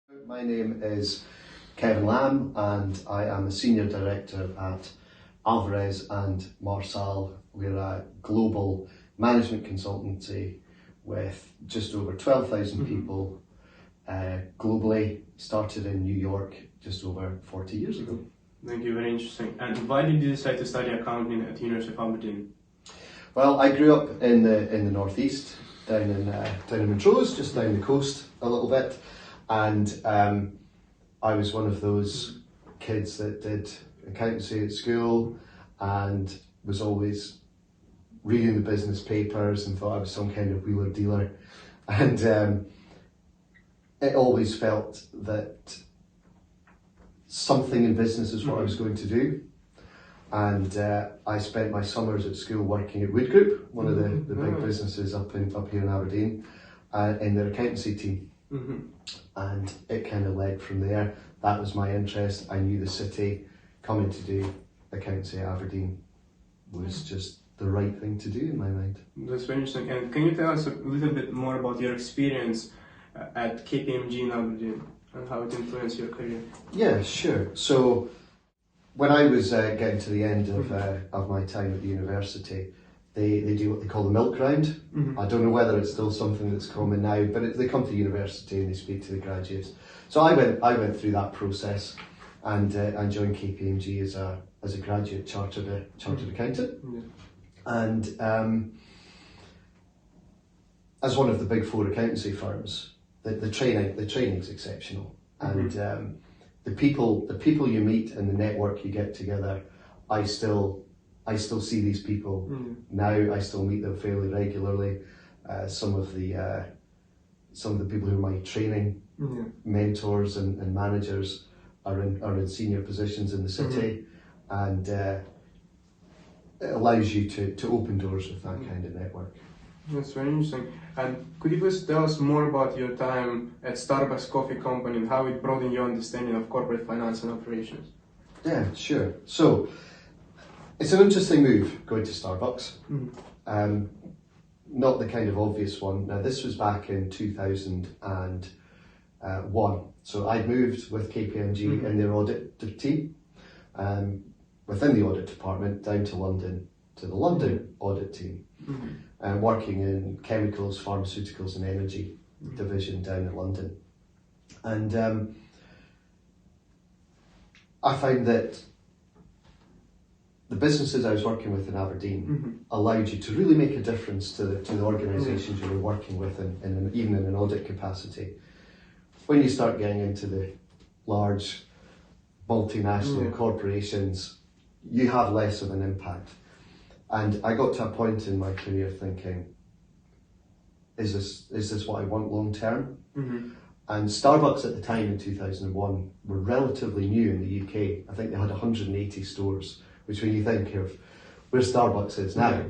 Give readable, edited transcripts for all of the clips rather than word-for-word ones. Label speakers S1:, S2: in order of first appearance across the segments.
S1: My name is Kevin Lamb and I am a Senior Director at Alvarez and Marsal. We're a global management consultancy with just over 12,000 people globally. Started in New York just over 40 years ago.
S2: Thank you, very interesting. And why did you decide to study accounting at the University of Aberdeen?
S1: Well, I grew up in the northeast, down in Montrose, just down the coast a little bit, and I was one of those kids that did accountancy at school and was always reading the business papers and thought I was some kind of wheeler dealer, and it always felt that something in business is what I was going to do. And I spent my summers at school working at Wood Group, one of the big businesses up here in Aberdeen, in their accountancy team. And it kind of led from there. That was my interest. I knew the city. Coming to do accountancy at Aberdeen was just the right thing to do in my mind.
S2: That's very interesting. And can you tell us a little bit more about your experience at KPMG in Aberdeen and how it influenced your career?
S1: Yeah, sure. So when I was getting to the end of my time at the university, they do what they call the milk round. I don't know whether it's still something that's common now, but they come to the university and they speak to the graduates. So I went through that process and joined KPMG as a graduate chartered accountant. And as one of the big four accountancy firms, the training is exceptional, and the people you meet and the network you get together, I still see these people now. I still meet them fairly regularly. Some of the people who are my training mentors and managers are in senior positions in the city, and it allows you to open doors with that kind of network.
S2: That's very interesting. And could you please tell us more about your time at Starbucks Coffee Company and how it broadened your understanding of corporate finance and operations?
S1: Yeah, sure. So it's an interesting move going to Starbucks. Not the kind of obvious one. Now, this was back in 2001. So I'd moved with KPMG in their audit team, within the audit department, down to London, to the London audit team, working in chemicals, pharmaceuticals and energy division down in London. And I found that the businesses I was working with in Aberdeen allowed you to really make a difference to the organisations you were working with, even in an audit capacity. When you start getting into the large multinational corporations, you have less of an impact. And I got to a point in my career thinking, is this what I want long term? And Starbucks at the time in 2001 were relatively new in the UK. I think they had 180 stores, which when you think of where Starbucks is now,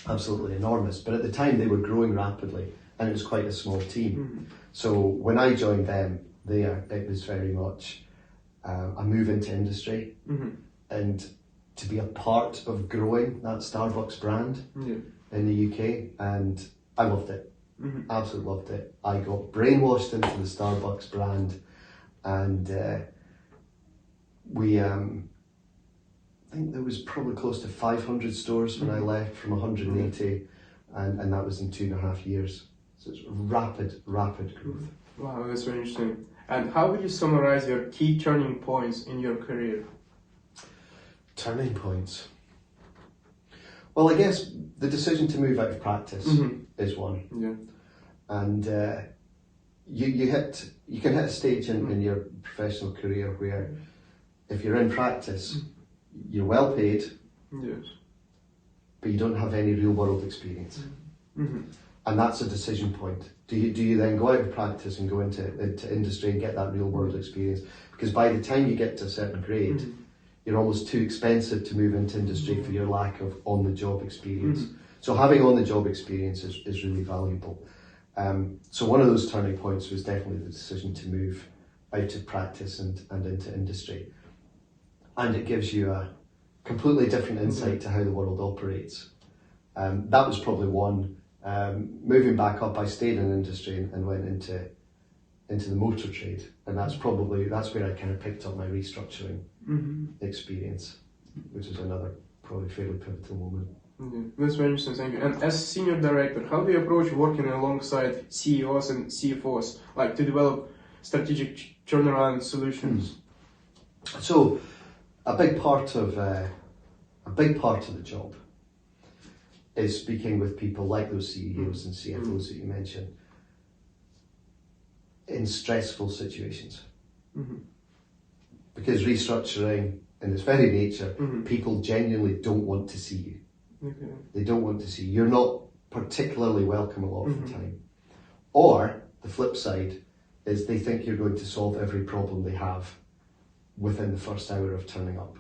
S1: absolutely enormous. But at the time they were growing rapidly and it was quite a small team. So when I joined them there, it was very much a move into industry and to be a part of growing that Starbucks brand in the UK, and I loved it. Absolutely loved it. I got brainwashed into the Starbucks brand, and we I think there was probably close to 500 stores when I left from 180, and that was in 2.5 years. So it's rapid growth.
S2: Wow, that's very interesting. And how would you summarize your key turning points in your career?
S1: Turning points. Well, I guess the decision to move out of practice is one. And you can hit a stage in your professional career where if you're in practice, you're well paid, but you don't have any real world experience. And that's a decision point. Do you then go out of practice and go into industry and get that real world experience? Because by the time you get to a certain grade, you're almost too expensive to move into industry for your lack of on-the-job experience. So having on-the-job experience is really valuable. So one of those turning points was definitely the decision to move out of practice and into industry. And it gives you a completely different insight to how the world operates. That was probably one. Moving back up, I stayed in industry and went into into the motor trade, and that's where I kind of picked up my restructuring experience, which is another probably fairly pivotal moment.
S2: That's very interesting, thank you. And as senior director, how do you approach working alongside CEOs and CFOs, like to develop strategic turnaround solutions?
S1: So, a big part of the job is speaking with people like those CEOs and CFOs that you mentioned in stressful situations. Because restructuring, in its very nature, people genuinely don't want to see you. They don't want to see you. You're not particularly welcome a lot of the time. Or, the flip side is they think you're going to solve every problem they have within the first hour of turning up.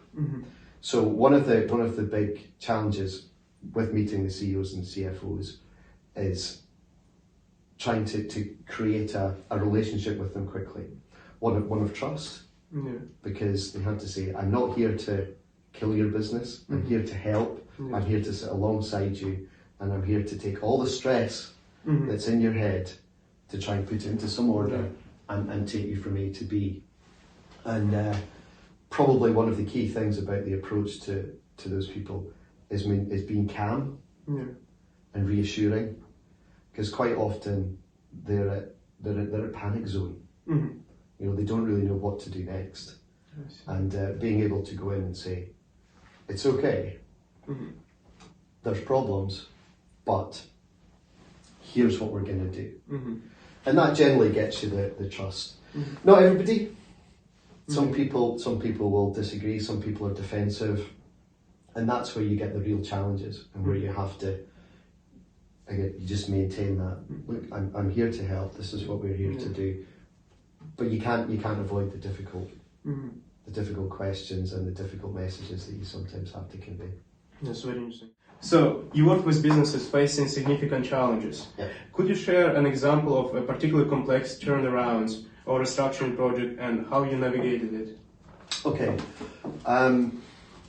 S1: So one of the big challenges with meeting the CEOs and CFOs is trying to create a relationship with them quickly. One of trust, because they have to say, I'm not here to kill your business, I'm here to help, I'm here to sit alongside you, and I'm here to take all the stress that's in your head to try and put it into some order and take you from A to B. And probably one of the key things about the approach to those people is being calm and reassuring, because quite often they're at panic zone. You know, they don't really know what to do next, and being able to go in and say, it's okay, there's problems, but here's what we're going to do. And that generally gets you the trust. Not everybody. Some people will disagree, some people are defensive, and that's where you get the real challenges, and where you have to, again, you just maintain that. Look, I'm here to help, this is what we're here to do. But you can't avoid the difficult questions and the difficult messages that you sometimes have to convey.
S2: That's very interesting. So, you work with businesses facing significant challenges. Could you share an example of a particularly complex turnaround or restructuring project and how you navigated it?
S1: Okay.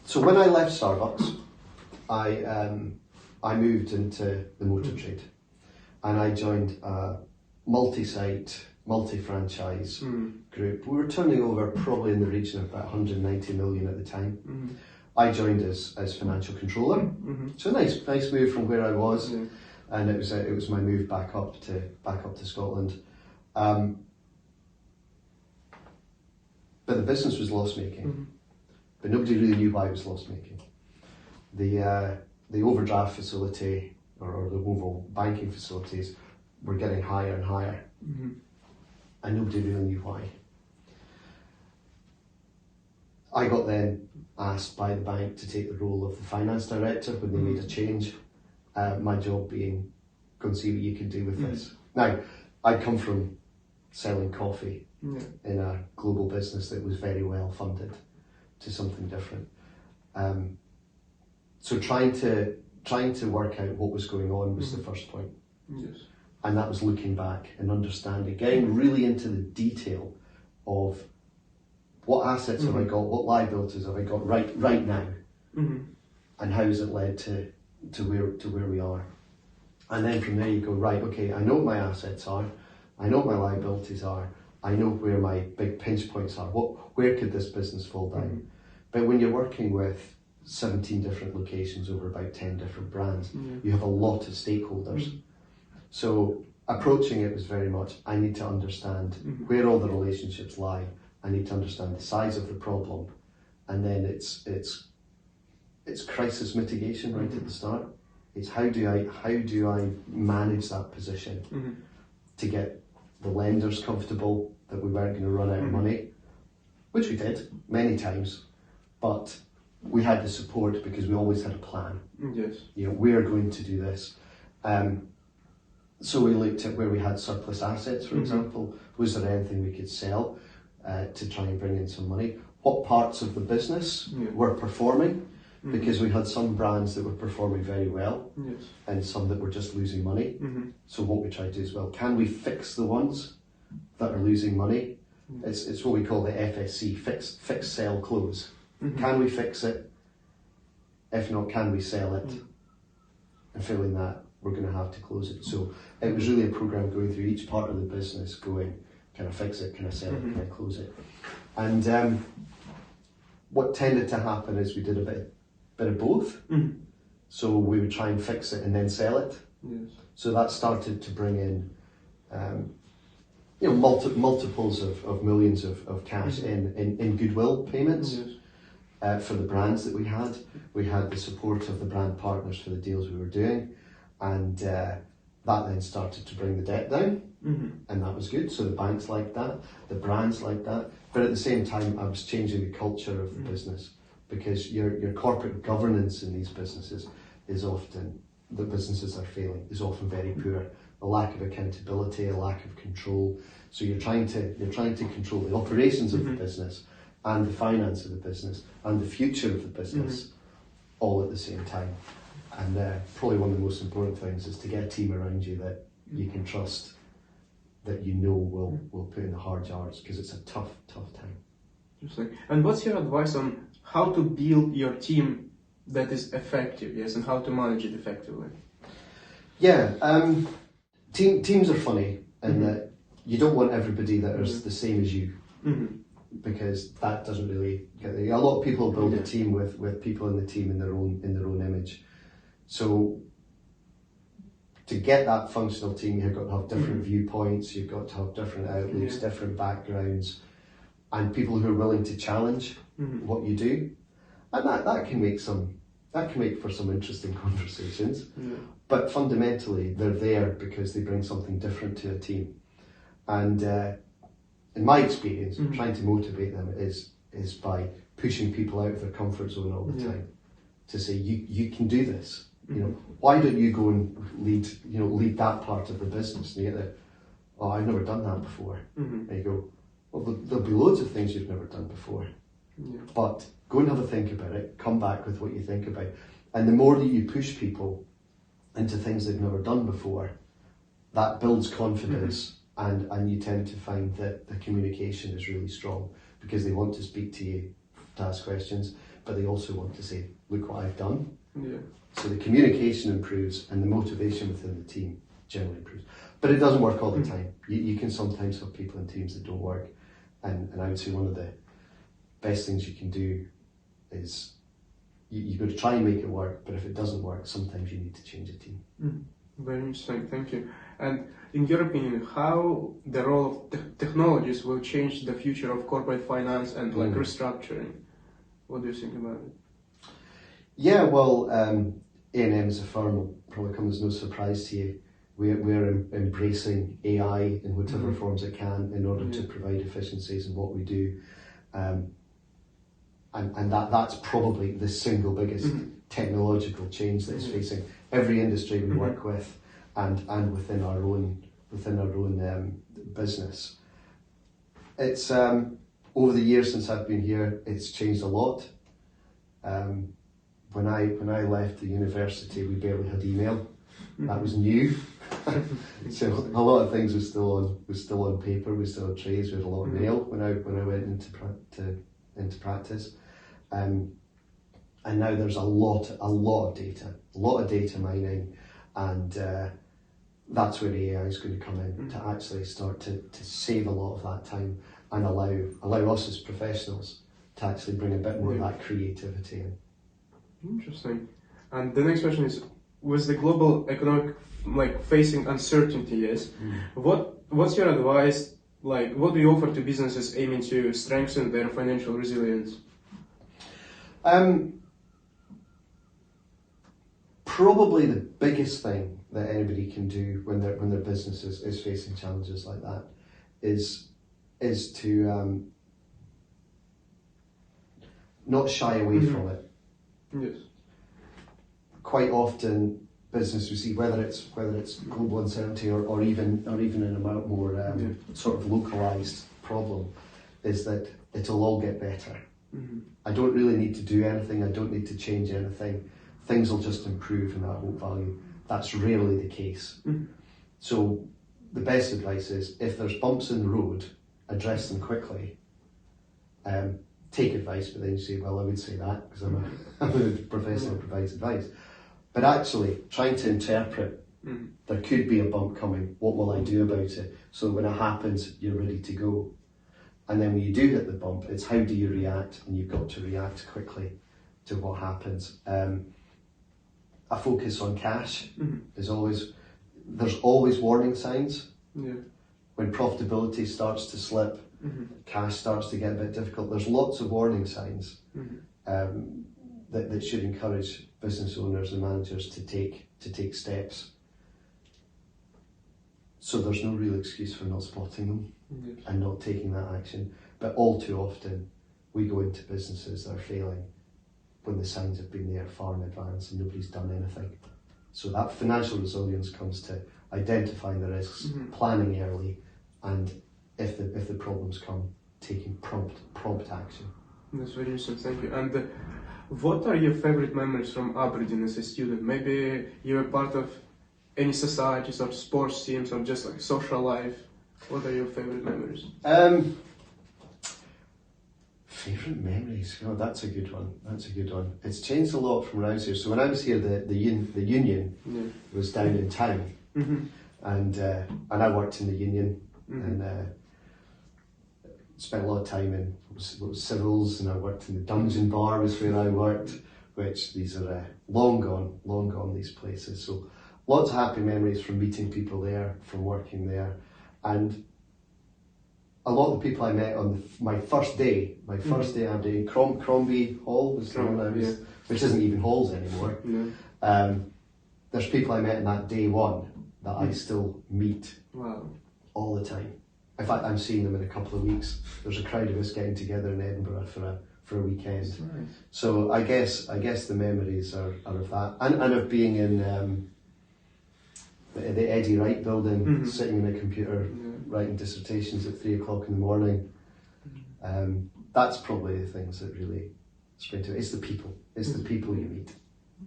S1: So when I left Starbucks, I moved into the motor trade, and I joined a multi-site, multi-franchise group. We were turning over probably in the region of about 190 million at the time. I joined as financial controller, so a nice move from where I was, and it was my move back up to Scotland. But the business was loss-making, but nobody really knew why it was loss-making. The overdraft facility or the overall banking facilities were getting higher and higher, and nobody really knew why. I got then asked by the bank to take the role of the finance director when they made a change. My job being, go and see what you can do with this. Now, I'd come from selling coffee in a global business that was very well funded to something different. So trying to work out what was going on was the first point. And that was looking back and understanding, getting really into the detail of what assets have I got, what liabilities have I got right now, and how has it led to where we are. And then from there you go, right, okay, I know what my assets are, I know what my liabilities are, I know where my big pinch points are, where could this business fall down. But when you're working with 17 different locations over about 10 different brands, you have a lot of stakeholders. So approaching it was very much, I need to understand where all the relationships lie, I need to understand the size of the problem, and then it's crisis mitigation right at the start. It's how do I manage that position to get the lenders comfortable that we weren't going to run out of money, which we did many times, but we had the support because we always had a plan. You know, we're going to do this. So we looked at where we had surplus assets, for example. Was there anything we could sell to try and bring in some money? What parts of the business were performing? Because we had some brands that were performing very well, and some that were just losing money. So what we tried to do as well, can we fix the ones that are losing money? It's what we call the FSC, fix, sell, close. Can we fix it? If not, can we sell it? And failing that, we're going to have to close it. So it was really a program going through each part of the business, going, can I fix it, can I sell it, can I close it? And what tended to happen is we did a bit of both. So we would try and fix it and then sell it.
S2: Yes.
S1: So that started to bring in multiples of millions of cash in goodwill payments.
S2: Yes.
S1: For the brands that we had. We had the support of the brand partners for the deals we were doing, and that then started to bring the debt down, and that was good. So the banks liked that, the brands liked that, but at the same time I was changing the culture of the business, because your corporate governance in these businesses is often, the businesses are failing, is often very poor. A lack of accountability, a lack of control. So you're trying to control the operations of the business, and the finance of the business, and the future of the business, all at the same time. And probably one of the most important things is to get a team around you that you can trust, that you know will put in the hard yards, because it's a tough time.
S2: Interesting. And what's your advice on how to build your team that is effective, yes, and how to manage it effectively?
S1: Yeah, teams are funny in that you don't want everybody that is the same as you. Because that doesn't really get there. A lot of people build a team with people in the team in their own image. So to get that functional team, you've got to have different viewpoints, you've got to have different outlooks, different backgrounds, and people who are willing to challenge what you do. And that can make for some interesting conversations. But fundamentally they're there because they bring something different to a team. And in my experience, trying to motivate them is by pushing people out of their comfort zone all the time, to say you can do this. You know, why don't you go and lead that part of the business? And you get there, oh, I've never done that before. And you go, well, there'll be loads of things you've never done before, but go and have a think about it. Come back with what you think about, and the more that you push people into things they've never done before, that builds confidence. And you tend to find that the communication is really strong, because they want to speak to you to ask questions, but they also want to say, look what I've done. So the communication improves and the motivation within the team generally improves. But it doesn't work all the time. You can sometimes have people in teams that don't work. And I would say one of the best things you can do is you've got to try and make it work, but if it doesn't work, sometimes you need to change a team.
S2: Very interesting, thank you. And in your opinion, how the role of technologies will change the future of corporate finance and restructuring? What do you think about it?
S1: Yeah, well, A&M as a firm will probably come as no surprise to you. We're embracing AI in whatever forms it can in order to provide efficiencies in what we do. And that's probably the single biggest technological change that is facing every industry we work with, and within our own business. It's over the years since I've been here, it's changed a lot. When I left the university, we barely had email. That was new. So a lot of things was still on paper. We still had trays. We had a lot of mail when I went into practice. And now there's a lot of data mining, and that's where AI is going to come in to actually start to save a lot of that time and allow us as professionals to actually bring a bit more of that creativity in. Interesting.
S2: And the next question is, with the global economic facing uncertainty, yes, what's your advice? What do you offer to businesses aiming to strengthen their financial resilience?
S1: Probably the biggest thing that anybody can do when their business is facing challenges like that is to not shy away from it.
S2: Yes.
S1: Quite often, business we see, whether it's global uncertainty or even in a more sort of localized problem, is that it'll all get better. I don't really need to do anything. I don't need to change anything. Things will just improve in that whole value. That's rarely the case. So the best advice is, if there's bumps in the road, address them quickly. Take advice, but then you say, well, I would say that because I'm a professional who provides advice. But actually, trying to interpret There could be a bump coming. What will I do about it? So when it happens, you're ready to go. And then when you do hit the bump, it's how do you react? And you've got to react quickly to what happens. A focus on cash is always, there's always warning signs.
S2: Yeah.
S1: When profitability starts to slip, cash starts to get a bit difficult. There's lots of warning signs that should encourage business owners and managers to take steps. So there's no real excuse for not spotting them and not taking that action. But all too often, we go into businesses that are failing when the signs have been there far in advance and nobody's done anything. So that financial resilience comes to identifying the risks, planning early, and if the problems come, taking prompt action.
S2: That's very interesting, thank you. And what are your favorite memories from Aberdeen as a student? Maybe you were part of any societies or sports teams or just like social life. What are your favorite memories?
S1: Favorite memories? Oh, that's a good one. It's changed a lot from when I was here. So when I was here, the union was down in town, and I worked in the union and spent a lot of time in what was civils, and I worked in the dungeon bar was where I worked, which these are long gone these places. So lots of happy memories from meeting people there, from working there, and a lot of the people I met on my first day Aberdeen, Crombie Hall was the one I was, which isn't even halls anymore. There's people I met in that day one that I still meet all the time. In fact, I'm seeing them in a couple of weeks. There's a crowd of us getting together in Edinburgh for a weekend.
S2: Nice.
S1: So I guess the memories are of that, and of being in the Eddie Wright building, sitting in a computer writing dissertations at 3 o'clock in the morning. That's probably the things that really spring to it. It's the people. It's the people you meet.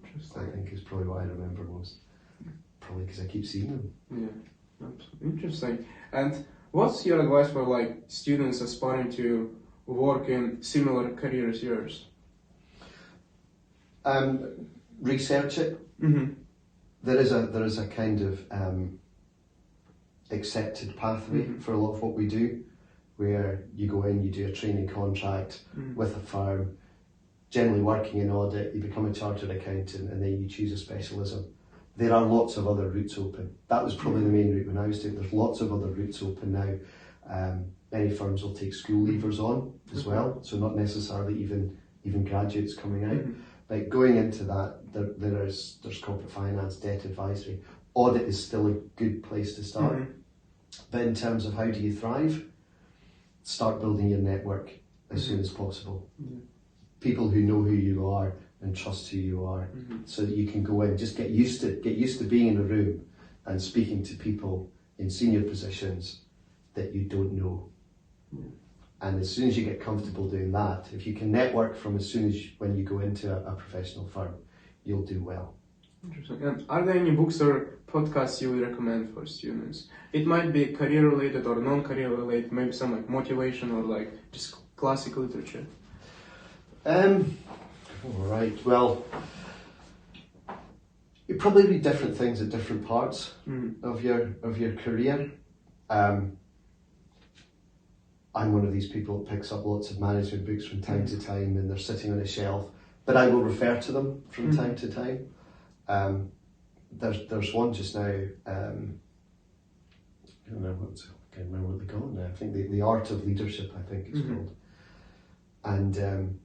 S2: Interesting.
S1: I think is probably what I remember most. Probably because I keep seeing them.
S2: Yeah, absolutely. Interesting. And what's your advice for like students aspiring to work in similar career as yours?
S1: Research it. There is a kind of accepted pathway for a lot of what we do, where you go in, you do a training contract with a firm, generally working in audit, you become a chartered accountant, and then you choose a specialism. There are lots of other routes open. That was probably the main route when I was doing it. There's lots of other routes open now. Many firms will take school leavers on as well, so not necessarily even graduates coming out. Like going into that, there's corporate finance, debt advisory. Audit is still a good place to start. But in terms of how do you thrive, start building your network as soon as possible. People who know who you are and trust who you are, so that you can go in, just get used to being in a room and speaking to people in senior positions that you don't know. And as soon as you get comfortable doing that, if you can network from as soon as when you go into a professional firm, you'll do well.
S2: Interesting. And are there any books or podcasts you would recommend for students? It might be career related or non-career related, maybe some like motivation or like just classic literature.
S1: All right. Well, you probably read different things at different parts of your career. I'm one of these people that picks up lots of management books from time to time, and they're sitting on a shelf, but I will refer to them from time to time. There's one just now. I can't remember what they call it now. I think the Art of Leadership, I think it's called. And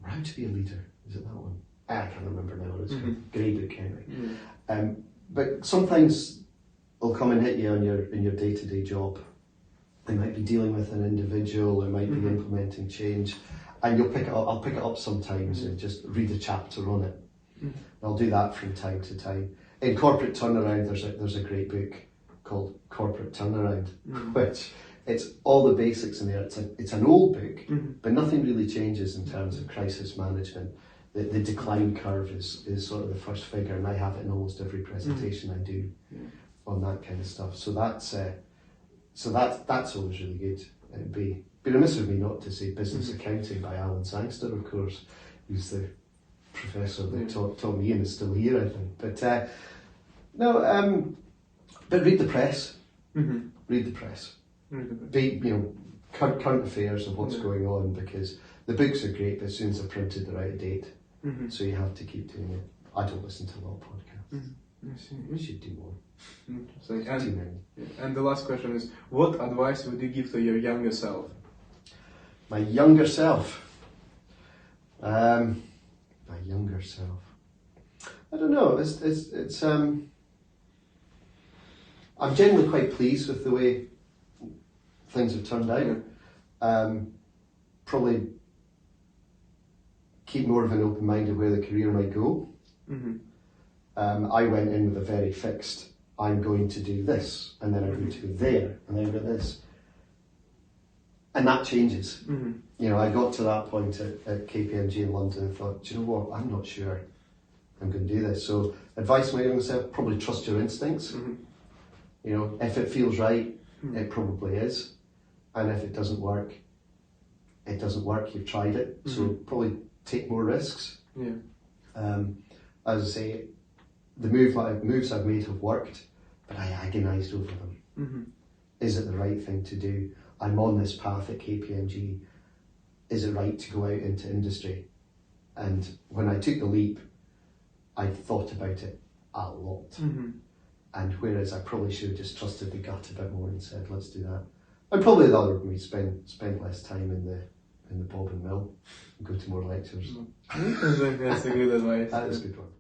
S1: How to Be a Leader, is it that one? I can't remember now what it's called. Great book anyway. But sometimes it'll come and hit you in your day-to-day job. They might be dealing with an individual, or might be implementing change, and you'll pick it up. I'll pick it up sometimes and just read a chapter on it. I'll do that from time to time. In corporate turnaround, there's a great book called Corporate Turnaround, which it's all the basics in there. It's an old book, but nothing really changes in terms of crisis management. The decline curve is sort of the first figure, and I have it in almost every presentation I do on that kind of stuff. So that's always really good. It'd be remiss of me not to say Business Accounting by Alan Sangster, of course, who's the professor that taught me and is still here, I think. But But read the press.
S2: Mm-hmm.
S1: Read the press.
S2: Read the press.
S1: Be, current affairs of what's going on, because the books are great, but as soon as they're printed, they're out of date.
S2: Mm-hmm.
S1: So you have to keep doing it. I don't listen to a lot of podcasts.
S2: Mm-hmm. I see.
S1: We should do more.
S2: Interesting.
S1: Too many.
S2: And the last question is, what advice would you give to your younger self?
S1: My younger self. My younger self. I don't know. It's I'm generally quite pleased with the way things have turned out. Probably keep more of an open mind of where the career might go.
S2: Mm-hmm.
S1: I went in with a very fixed, I'm going to do this, and then I'm going to go there, and then I'm going to this. And that changes.
S2: Mm-hmm.
S1: I got to that point at KPMG in London and thought, do you know what, I'm not sure I'm going to do this. So advice to my younger self, probably trust your instincts.
S2: Mm-hmm.
S1: If it feels right, it probably is. And if it doesn't work, it doesn't work, you've tried it. So probably take more risks.
S2: Yeah.
S1: As I say, the moves I've made have worked, but I agonised over them.
S2: Mm-hmm.
S1: Is it the right thing to do? I'm on this path at KPMG. Is it right to go out into industry? And when I took the leap, I thought about it a lot.
S2: Mm-hmm.
S1: And whereas I probably should have just trusted the gut a bit more and said, let's do that. And probably the other way, spend less time in the bob and mill and go to more lectures.
S2: That's a good advice.
S1: That is a good one.